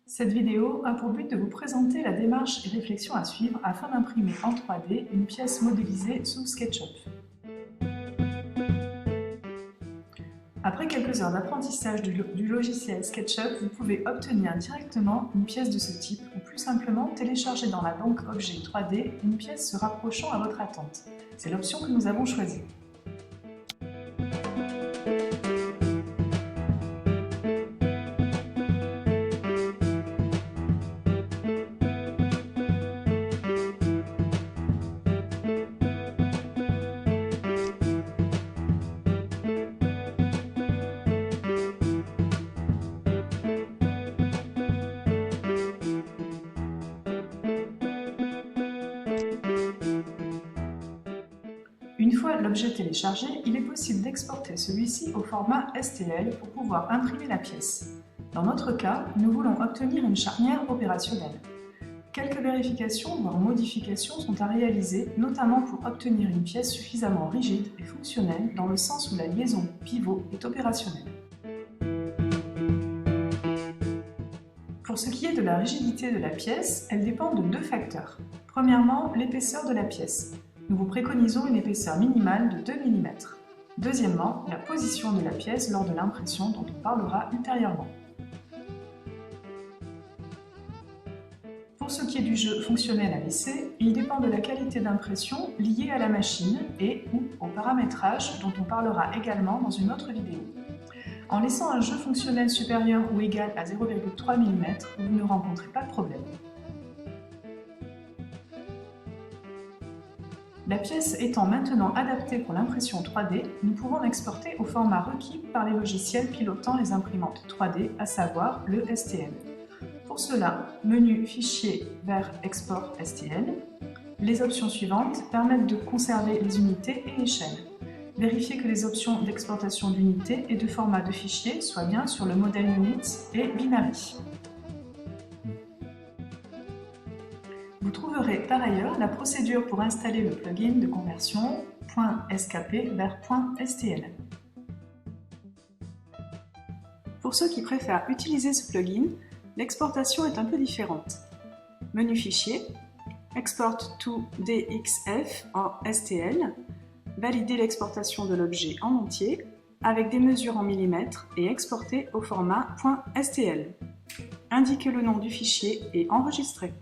Cette vidéo a pour but de vous présenter la démarche et réflexion à suivre afin d'imprimer en 3D une pièce modélisée sous SketchUp. Après quelques heures d'apprentissage du logiciel SketchUp, vous pouvez obtenir directement une pièce de ce type ou plus simplement télécharger dans la banque objet 3D une pièce se rapprochant à votre attente. C'est l'option que nous avons choisie. Une fois l'objet téléchargé, il est possible d'exporter celui-ci au format STL pour pouvoir imprimer la pièce. Dans notre cas, nous voulons obtenir une charnière opérationnelle. Quelques vérifications voire modifications sont à réaliser, notamment pour obtenir une pièce suffisamment rigide et fonctionnelle dans le sens où la liaison pivot est opérationnelle. Pour ce qui est de la rigidité de la pièce, elle dépend de deux facteurs. Premièrement, l'épaisseur de la pièce. Nous vous préconisons une épaisseur minimale de 2 mm. Deuxièmement, la position de la pièce lors de l'impression dont on parlera ultérieurement. Pour ce qui est du jeu fonctionnel à laisser, il dépend de la qualité d'impression liée à la machine et ou au paramétrage dont on parlera également dans une autre vidéo. En laissant un jeu fonctionnel supérieur ou égal à 0,3 mm, vous ne rencontrez pas de problème. La pièce étant maintenant adaptée pour l'impression 3D, nous pouvons l'exporter au format requis par les logiciels pilotant les imprimantes 3D, à savoir le STL. Pour cela, menu Fichier vers Export STL. Les options suivantes permettent de conserver les unités et échelles. Vérifiez que les options d'exportation d'unités et de format de fichier soient bien sur le modèle Units et Binary. Vous trouverez par ailleurs la procédure pour installer le plugin de conversion .skp vers .stl. Pour ceux qui préfèrent utiliser ce plugin, l'exportation est un peu différente. Menu Fichier, Export to DXF en STL, valider l'exportation de l'objet en entier avec des mesures en millimètres et exporter au format .stl. Indiquez le nom du fichier et enregistrez.